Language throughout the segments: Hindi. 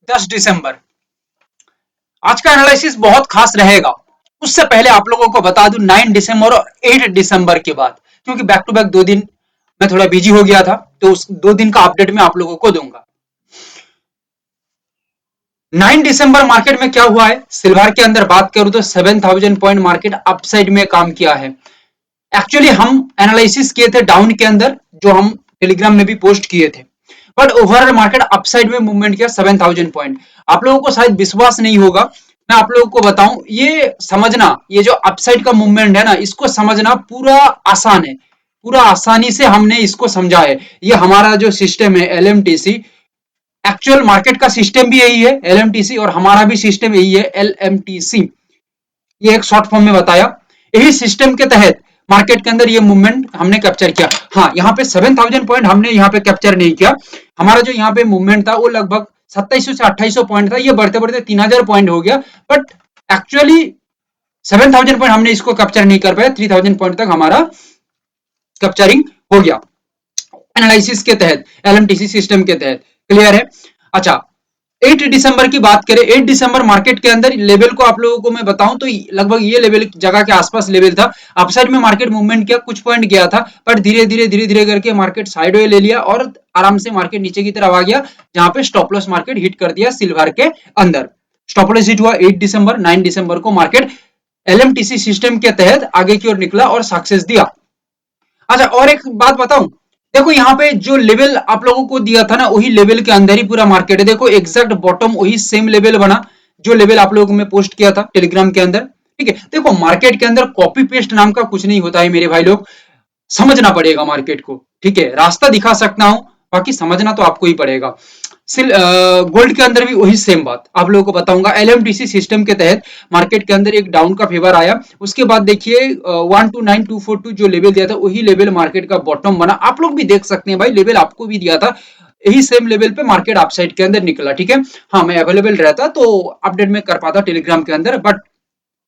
10 दिसंबर। आज का एनालिसिस बहुत खास रहेगा। उससे पहले आप लोगों को बता दूं 9 दिसंबर और 8 दिसंबर के बाद, क्योंकि बैक टू बैक 2 दिन मैं थोड़ा बिजी हो गया था, तो उस 2 दिन का अपडेट मैं आप लोगों को दूंगा। 9 दिसंबर मार्केट में क्या हुआ है, सिल्वर के अंदर बात करूं तो 7000 पॉइंट मार्केट अपसाइड में काम किया है। एक्चुअली हम एनालिसिस किए थे डाउन के अंदर, जो हम टेलीग्राम में भी पोस्ट किए थे, बट ओवरऑल मार्केट अपसाइड में मूवमेंट किया 7000 पॉइंट। आप लोगों को शायद विश्वास नहीं होगा, मैं आप लोगों को बताऊं, ये समझना, ये जो अपसाइड का मूवमेंट है ना, इसको समझना पूरा आसान है, पूरा आसानी से हमने इसको समझा है। ये हमारा जो सिस्टम है एलएमटीसी, एक्चुअल मार्केट का सिस्टम भी यही है एलएमटीसी, और हमारा भी सिस्टम यही है एलएमटीसी। ये एक शॉर्ट फॉर्म में बताया। यही सिस्टम के तहत मार्केट के अंदर ये मूवमेंट हमने कैप्चर किया। हाँ, यहाँ पे 7000 पॉइंट हमने यहाँ पे कैप्चर नहीं किया। हमारा जो यहाँ पे मूवमेंट था वो लगभग 2700 से 2800 पॉइंट था, ये बढ़ते बढ़ते 3000 पॉइंट हो गया, बट एक्चुअली 7000 पॉइंट हमने इसको कैप्चर नहीं कर पाया। 3000 पॉइंट तक हमारा कैप्चरिंग हो गया एनालिसिस के तहत, एलएमटीसी सिस्टम के तहत। क्लियर है? अच्छा, 8 दिसंबर की बात करें, 8 दिसंबर मार्केट के अंदर लेवल को आप लोगों को मैं बताऊं तो लगभग ये लेवल जगह के आसपास लेवल था। अपसाइड में मार्केट मूवमेंट किया, कुछ पॉइंट गया था, पर धीरे धीरे करके मार्केट साइडवे ले लिया और आराम से मार्केट नीचे की तरफ आ गया, जहां पे स्टॉप लॉस मार्केट हिट कर दिया सिल्वर के अंदर। स्टॉप लॉस हिट हुआ 8 दिसंबर। 9 दिसंबर को मार्केट एलएमटीसी सिस्टम के तहत आगे की ओर निकला और सक्सेस दिया। अच्छा, और एक बात बताऊं, देखो यहाँ पे जो लेवल आप लोगों को दिया था ना, वही लेवल के अंदर ही पूरा मार्केट है। देखो एग्जैक्ट बॉटम वही सेम लेवल बना जो लेवल आप लोगों को मैं पोस्ट किया था टेलीग्राम के अंदर। ठीक है, देखो मार्केट के अंदर कॉपी पेस्ट नाम का कुछ नहीं होता है मेरे भाई लोग, समझना पड़ेगा मार्केट को। ठीक है, रास्ता दिखा सकता हूं, बाकी समझना तो आपको ही पड़ेगा। गोल्ड के अंदर भी वही सेम बात आप लोगों को बताऊंगा। एलएमटीसी सिस्टम के तहत मार्केट के अंदर एक डाउन का फेवर आया, उसके बाद देखिए 129242 जो लेवल दिया था वही लेवल मार्केट का बॉटम बना। आप लोग भी देख सकते हैं भाई, लेवल आपको भी दिया था, यही सेम लेवल पे मार्केट अपसाइड के अंदर निकला। ठीक है, हाँ मैं अवेलेबल रहता तो अपडेट में कर पाता टेलीग्राम के अंदर, बट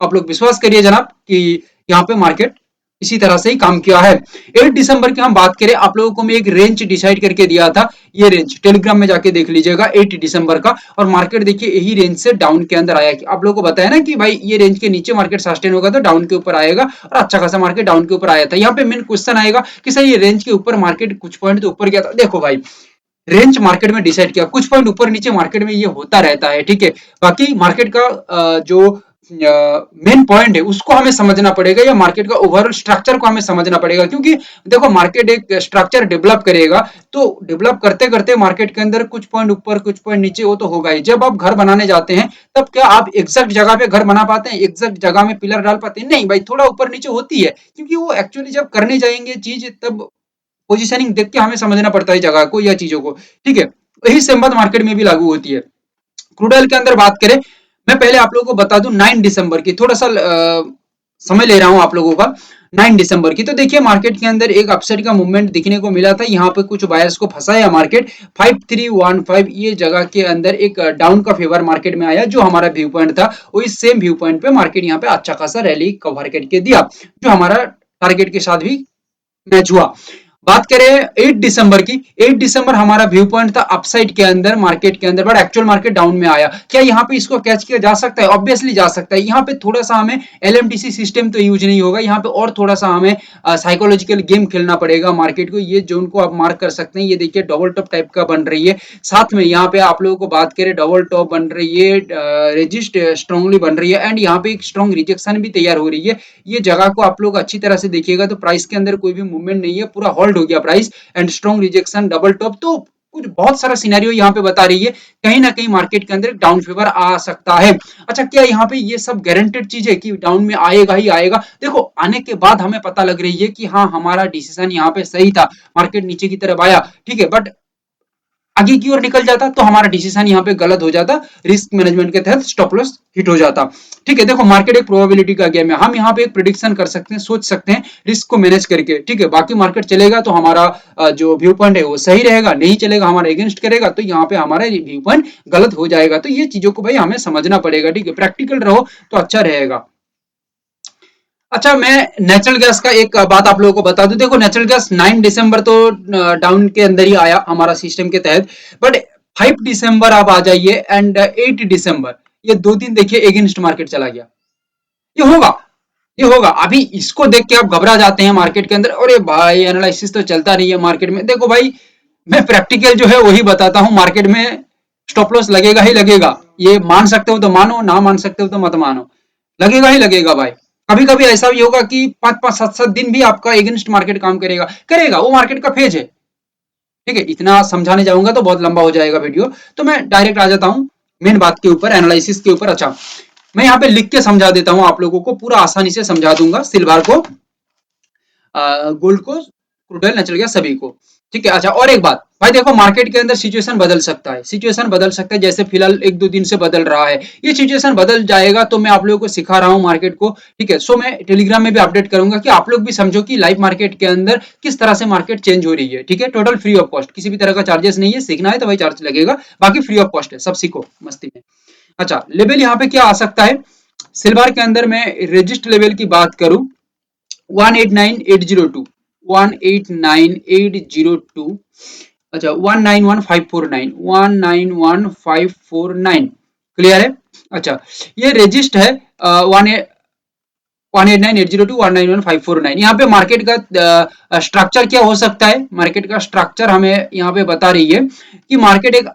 आप लोग विश्वास करिए जनाब कि यहाँ पे मार्केट इसी तरह से ही काम किया है। 8 दिसंबर की हम बात करें, आप लोगों को मैं एक रेंज डिसाइड करके दिया था, ये रेंज टेलीग्राम में जाके देख लीजिएगा 8 दिसंबर का, और मार्केट देखिए यही रेंज से डाउन के अंदर आया। आप लोगों को बताया ना कि भाई ये रेंज के नीचे मार्केट सस्टेन होगा तो डाउन के ऊपर आएगा, और अच्छा खासा मार्केट डाउन के ऊपर आया था। यहाँ पे मेन क्वेश्चन आएगा कि सर ये रेंज के ऊपर मार्केट कुछ पॉइंट तो ऊपर गया था। देखो भाई, रेंज मार्केट में डिसाइड किया, कुछ पॉइंट ऊपर नीचे मार्केट में ये होता रहता है। ठीक है, बाकी मार्केट का जो मेन पॉइंट है उसको हमें समझना पड़ेगा, या मार्केट का ओवरऑल स्ट्रक्चर को हमें समझना पड़ेगा, क्योंकि देखो मार्केट एक स्ट्रक्चर डेवलप करेगा, तो डेवलप करते करते मार्केट के अंदर कुछ पॉइंट ऊपर कुछ पॉइंट नीचे वो तो होगा ही। जब आप घर बनाने जाते हैं तब क्या आप एग्जैक्ट जगह पे घर बना पाते हैं, एग्जैक्ट जगह में पिलर डाल पाते हैं? नहीं भाई, थोड़ा ऊपर नीचे होती है, क्योंकि वो एक्चुअली जब करने जाएंगे चीज तब पोजीशनिंग देख के हमें समझना पड़ता है जगह को या चीजों को। ठीक है, यही सेम बात मार्केट में भी लागू होती है। क्रूड ऑयल के अंदर बात करें, मैं पहले आप लोगों को बता दूं 9 दिसंबर की, थोड़ा सा समय ले रहा हूं आप लोगों का। 9 दिसंबर की तो देखिए मार्केट के अंदर एक अपसाइड का मूवमेंट दिखने को मिला था, यहाँ पे कुछ बायर्स को फंसाया मार्केट। 5315 ये जगह के अंदर एक डाउन का फेवर मार्केट में आया, जो हमारा व्यू पॉइंट था वही सेम व्यू पॉइंट पे मार्केट यहाँ पे अच्छा खासा रैली कवर करके दिया, जो हमारा टारगेट के साथ भी मैच हुआ। बात करें 8 दिसंबर की, 8 दिसंबर हमारा व्यू पॉइंट था अपसाइड के अंदर मार्केट के अंदर, बट एक्चुअल मार्केट डाउन में आया। क्या यहाँ पे इसको कैच किया जा सकता है? ऑब्वियसली जा सकता है। यहाँ पे थोड़ा सा हमें एलएमटीसी सिस्टम तो यूज नहीं होगा, यहाँ पे और थोड़ा सा हमें साइकोलॉजिकल गेम खेलना पड़ेगा मार्केट को। ये जोन को आप मार्क कर सकते हैं, ये देखिए डबल टॉप टाइप का बन रही है, साथ में यहाँ पे आप लोगों को बात करें डबल टॉप बन रही है, रेजिस्ट स्ट्रांगली बन रही है, एंड यहाँ पे एक स्ट्रॉन्ग रिजेक्शन भी तैयार हो रही है। ये जगह को आप लोग अच्छी तरह से देखिएगा तो प्राइस के अंदर कोई भी मूवमेंट नहीं है, पूरा होल्ड हो गया price, and strong rejection double top, तो कुछ बहुत सारा सिनेरियो यहाँ पे बता रही है, कहीं ना कहीं मार्केट के अंदर डाउन फेवर आ सकता है। अच्छा, क्या यहाँ पे ये सब गारंटेड चीज है कि डाउन में आएगा ही आएगा? देखो आने के बाद हमें पता लग रही है कि हाँ हमारा डिसीजन यहाँ पे सही था, मार्केट नीचे की तरफ आया। ठीक है, बट आगे की ओर निकल जाता तो हमारा डिसीजन यहाँ पे गलत हो जाता, रिस्क मैनेजमेंट के तहत स्टॉप लॉस हिट हो जाता। ठीक है, देखो मार्केट एक प्रोबेबिलिटी का गेम है, हम यहाँ पे एक प्रिडिक्शन कर सकते हैं, सोच सकते हैं रिस्क को मैनेज करके। ठीक है, बाकी मार्केट चलेगा तो हमारा जो व्यू पॉइंट है वो सही रहेगा, नहीं चलेगा हमारा अगेंस्ट करेगा तो यहाँ पे हमारा व्यू पॉइंट गलत हो जाएगा। तो ये चीजों को भाई हमें समझना पड़ेगा। ठीक है, प्रैक्टिकल रहो तो अच्छा रहेगा। अच्छा, मैं नेचुरल गैस का एक बात आप लोगों को बता दूं, देखो नेचुरल गैस 9 दिसंबर तो डाउन के अंदर ही आया हमारा सिस्टम के तहत, बट 5 दिसंबर आप आ जाइए एंड 8 दिसंबर, ये 2 दिन देखिए एगेंस्ट मार्केट चला गया। ये होगा, ये होगा। अभी इसको देख के आप घबरा जाते हैं मार्केट के अंदर, अरे भाई एनालिसिस तो चलता नहीं है मार्केट में। देखो भाई, मैं प्रैक्टिकल जो है वही बताता हूँ, मार्केट में स्टॉप लॉस लगेगा ही लगेगा। ये मान सकते हो तो मानो, ना मान सकते हो तो मत मानो, लगेगा ही लगेगा भाई। कभी कभी ऐसा भी होगा कि 5 5 7 7 दिन भी आपका एगेंस्ट मार्केट काम करेगा, करेगा, वो मार्केट का फेज है। ठीक है, इतना समझाने जाऊंगा तो बहुत लंबा हो जाएगा वीडियो, तो मैं डायरेक्ट आ जाता हूँ मेन बात के ऊपर, एनालिसिस के ऊपर। अच्छा, मैं यहाँ पे लिख के समझा देता हूँ आप लोगों को, पूरा आसानी से समझा दूंगा, सिल्वर को, गोल्ड को, क्रूड ऑयल, नेचुरल गैस, सभी को। ठीक है। अच्छा, और एक बात भाई, देखो मार्केट के अंदर सिचुएशन बदल सकता है, सिचुएशन बदल सकता है, जैसे फिलहाल 1 2 दिन से बदल रहा है, ये सिचुएशन बदल जाएगा, तो मैं आप लोगों को सिखा रहा हूँ मार्केट को। ठीक है, सो मैं टेलीग्राम में भी अपडेट करूंगा कि आप लोग भी समझो कि लाइव मार्केट के अंदर किस तरह से मार्केट चेंज हो रही है। ठीक है, टोटल फ्री ऑफ कॉस्ट, किसी भी तरह का चार्जेस नहीं है, सीखना है तो भाई चार्ज लगेगा, बाकी फ्री ऑफ कॉस्ट है, सब सीखो मस्ती में। अच्छा, लेवल यहाँ पे क्या आ सकता है सिल्वर के अंदर, मैं रजिस्ट लेवल की बात करूं, 189,802, 189,802। अच्छा, 191,549, 191,549, क्लियर है। अच्छा, ये रजिस्ट है, वन 189,802, 191,549। यहाँ पे मार्केट का स्ट्रक्चर क्या हो सकता है, मार्केट का स्ट्रक्चर हमें यहाँ पे बता रही है कि मार्केट एक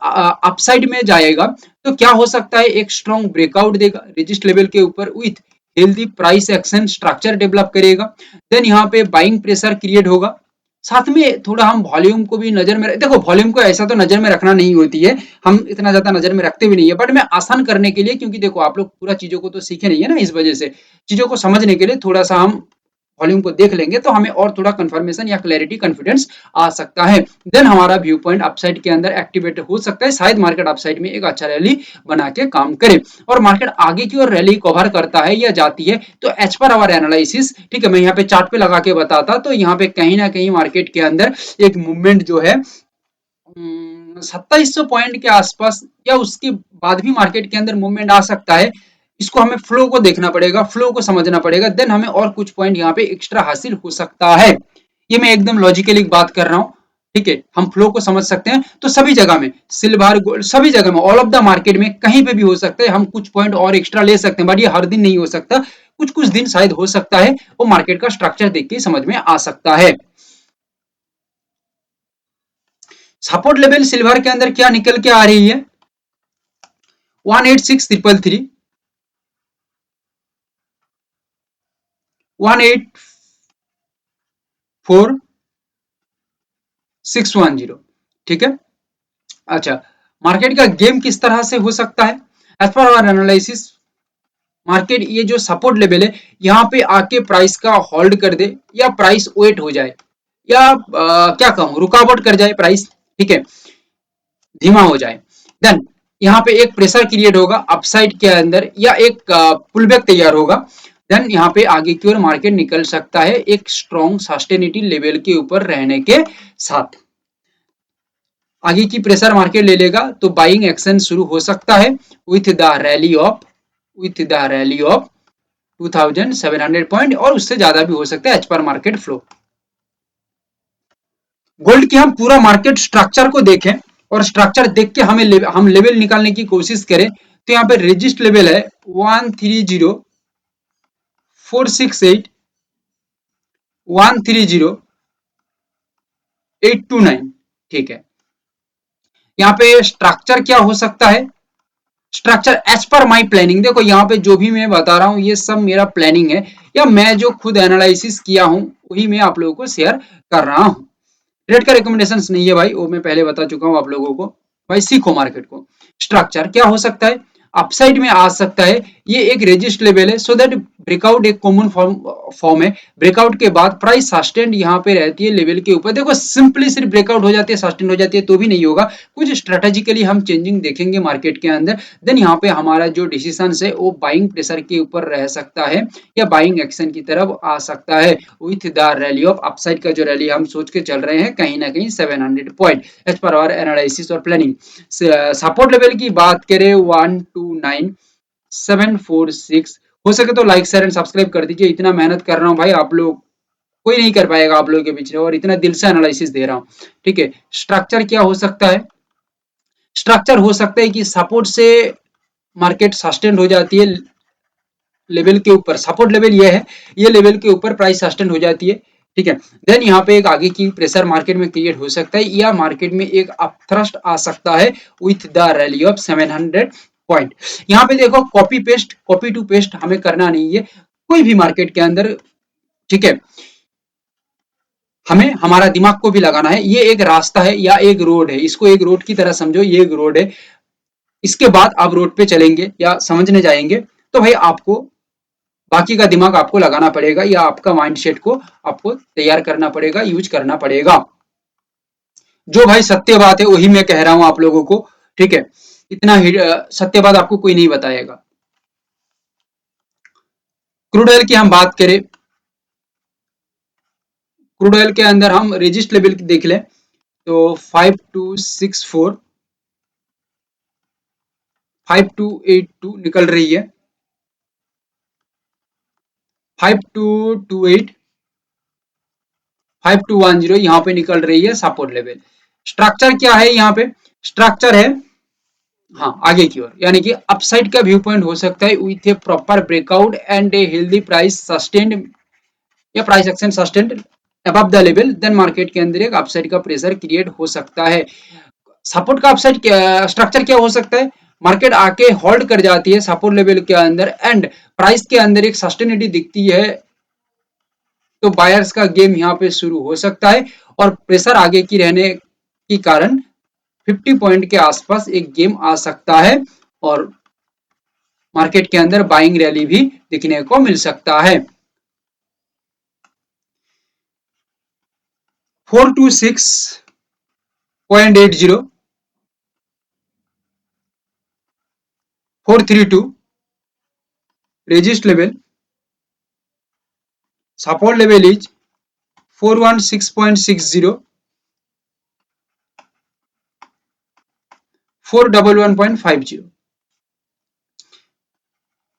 अपसाइड में जाएगा, तो क्या हो सकता है, एक स्ट्रॉन्ग ब्रेकआउट देगा रेजिस्ट लेवल के ऊपर with healthy price action structure develop करेगा। देन यहाँ पे बाइंग प्रेशर क्रिएट होगा, साथ में थोड़ा हम वॉल्यूम को भी नजर में देखो, वॉल्यूम को ऐसा तो नजर में रखना नहीं होती है, हम इतना ज्यादा नजर में रखते भी नहीं है, बट मैं आसान करने के लिए, क्योंकि देखो आप लोग पूरा चीजों को तो सीखे नहीं है ना, इस वजह से चीजों को समझने के लिए थोड़ा सा हम वॉल्यूम को देख लेंगे, तो हमें और थोड़ा कंफर्मेशन या क्लैरिटी, कॉन्फिडेंस आ सकता है। देन हमारा व्यू पॉइंट अपसाइड के अंदर एक्टिवेट हो सकता है, शायद मार्केट अपसाइड में एक अच्छा रैली बना के काम करे, और मार्केट आगे की ओर रैली कवर करता है या जाती है, तो एज पर आवर एनालिसिस, ठीक है, मैं यहाँ पे चार्ट पे लगा के बताता, तो यहाँ पे कहीं ना कहीं मार्केट के अंदर एक मूवमेंट जो है 2700 पॉइंट के आसपास या उसके बाद भी मार्केट के अंदर मूवमेंट आ सकता है। इसको हमें फ्लो को देखना पड़ेगा, फ्लो को समझना पड़ेगा, देन हमें और कुछ पॉइंट यहाँ पे एक्स्ट्रा हासिल हो सकता है। ये मैं एकदम लॉजिकली बात कर रहा हूँ। ठीक है, हम फ्लो को समझ सकते हैं, तो सभी जगह में सिल्वर गोल्ड, सभी जगह में, ऑल ऑफ द मार्केट में कहीं पे भी हो सकता है, हम कुछ पॉइंट और एक्स्ट्रा ले सकते हैं, बट ये हर दिन नहीं हो सकता, कुछ कुछ दिन शायद हो सकता है, वो मार्केट का स्ट्रक्चर देख के समझ में आ सकता है। सपोर्ट लेवल सिल्वर के अंदर क्या निकल के आ रही है, 186,333, 184,610। ठीक है। अच्छा, मार्केट का गेम किस तरह से हो सकता है, as per our analysis, market ये जो सपोर्ट लेवल है, यहाँ पे आके प्राइस का होल्ड कर दे, या प्राइस वेट हो जाए, या क्या कहूँ, रुकावट कर जाए प्राइस। ठीक है, धीमा हो जाए, देन यहाँ पे एक प्रेशर क्रिएट होगा अपसाइड के अंदर, या एक पुल बैक तैयार होगा, देन यहाँ पे आगे की ओर मार्केट निकल सकता है एक स्ट्रॉन्ग सस्टेनिटी लेवल के ऊपर रहने के साथ। आगे की प्रेशर मार्केट ले लेगा तो बाइंग एक्शन शुरू हो सकता है with the rally of, with the rally of 2700 point, और उससे ज्यादा भी हो सकता है as per market flow. Gold की हम पूरा मार्केट स्ट्रक्चर को देखें, और स्ट्रक्चर देख के हम लेवल निकालने की कोशिश करें, तो यहाँ पे रेजिस्ट लेवल है 130,468, 130,829। ठीक है, यहाँ पे स्ट्रक्चर क्या हो सकता है, स्ट्रक्चर एज पर माई प्लानिंग, देखो यहाँ पे जो भी मैं बता रहा हूँ ये सब मेरा प्लानिंग है, या मैं जो खुद एनालिसिस किया हूँ वही मैं आप लोगों को शेयर कर रहा हूँ। ट्रेड का रिकमेंडेशन नहीं है भाई, वो मैं पहले बता चुका हूँ आप लोगों को। भाई सीखो मार्केट को। स्ट्रक्चर क्या हो सकता है, अपसाइड में आ सकता है, ये एक रेजिस्ट लेवल है, सो दैट ब्रेकआउट एक कॉमन फॉर्म है, ब्रेकआउट के बाद प्राइस सस्टेंड यहाँ पे रहती है लेवल के ऊपर। देखो सिंपली सिर्फ ब्रेकआउट हो जाती है, सस्टेंड हो जाती है तो भी नहीं होगा, कुछ स्ट्रेटेजिकली हम चेंजिंग देखेंगे मार्केट के अंदर, देन यहाँ पे हमारा जो डिसीजन है वो बाइंग प्रेशर के ऊपर रह सकता है, या बाइंग एक्शन की तरफ आ सकता है with the rally of upside का जो रैली हम सोच के चल रहे हैं कहीं ना कहीं 700 point as per our analysis और प्लानिंग। सपोर्ट लेवल की बात करें 129,746, हो सके तो लाइक शेयर एंड सब्सक्राइब कर दीजिए, इतना मेहनत कर रहा हूँ भाई, आप लोग कोई नहीं कर पाएगा आप लोगों के पीछे, और इतना दिल से एनालिसिस दे रहा हूँ। ठीक है, स्ट्रक्चर क्या हो सकता है, स्ट्रक्चर हो सकता है कि सपोर्ट से मार्केट सस्टेन हो जाती है, लेवल के ऊपर सपोर्ट लेवल ये है, ये लेवल के ऊपर प्राइस सस्टेन हो जाती है, ठीक है। देन यहाँ पे एक आगे की प्रेशर मार्केट में क्रिएट हो सकता है, या मार्केट में एक अपथ्रस्ट आ सकता है with the rally of 700 point. यहाँ पे देखो कॉपी टू पेस्ट हमें करना नहीं है कोई भी मार्केट के अंदर, ठीक है। हमें हमारा दिमाग को भी लगाना है, ये एक रास्ता है या एक रोड है, इसको एक रोड की तरह समझो, ये एक रोड है, इसके बाद आप रोड पे चलेंगे या समझने जाएंगे तो भाई आपको बाकी का दिमाग आपको लगाना पड़ेगा, या आपका माइंडसेट को आपको तैयार करना पड़ेगा, यूज करना पड़ेगा। जो भाई सत्य बात है वही मैं कह रहा हूं आप लोगों को, ठीक है। इतना सत्य बात आपको कोई नहीं बताएगा। क्रूड ऑयल की हम बात करें, क्रूड ऑयल के अंदर हम रेजिस्ट लेवल देख लें तो 5264 5282 निकल रही है, 5228 5210 यहाँ पे निकल रही है सपोर्ट लेवल। स्ट्रक्चर क्या है यहाँ पे, स्ट्रक्चर है हाँ आगे की ओर, यानी कि अपसाइड का व्यू पॉइंट हो सकता है with a proper breakout and a healthy price sustained, या price action sustained above the level, then market के अंदर एक अपसाइड का प्रेशर क्रिएट हो सकता है। सपोर्ट का अपसाइड स्ट्रक्चर क्या हो सकता है, मार्केट आके होल्ड कर जाती है सपोर्ट लेवल के अंदर एंड प्राइस के अंदर एक सस्टेनिटी दिखती है, तो बायर्स का गेम यहाँ पे शुरू हो सकता है, और प्रेशर आगे की रहने के कारण 50 पॉइंट के आसपास एक गेम आ सकता है, और मार्केट के अंदर बाइंग रैली भी दिखने को मिल सकता है। 426.80 432 resist level, support level is 416.60 411.50।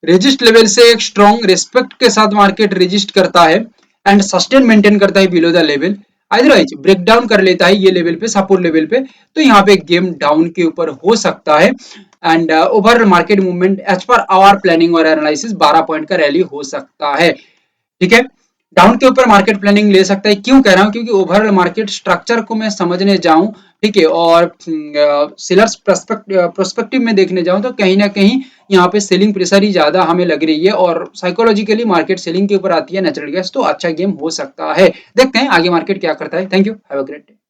Resist level से एक स्ट्रॉन्ग रिस्पेक्ट के साथ मार्केट रेजिस्ट करता है एंड सस्टेन मेंटेन करता है below the level, otherwise break down कर लेता है ये लेवल पे सपोर्ट लेवल पे, तो यहाँ पे गेम डाउन के ऊपर हो सकता है and overall market movement as per our planning और एनालिसिस 12 पॉइंट का रैली हो सकता है, ठीक है। डाउन के ऊपर मार्केट प्लानिंग ले सकता है, क्यों कह रहा हूं, क्योंकि ओवरऑल मार्केट स्ट्रक्चर को मैं समझने जाऊं, ठीक है, और सेलर्स प्रोस्पेक्टिव में देखने जाऊं तो कहीं ना कहीं यहाँ पे सेलिंग प्रेशर ही ज्यादा हमें लग रही है, और साइकोलॉजिकली मार्केट सेलिंग के ऊपर आती है नेचुरल गैस, तो अच्छा गेम हो सकता है। देखते हैं आगे मार्केट क्या करता है। Thank you, have a great day.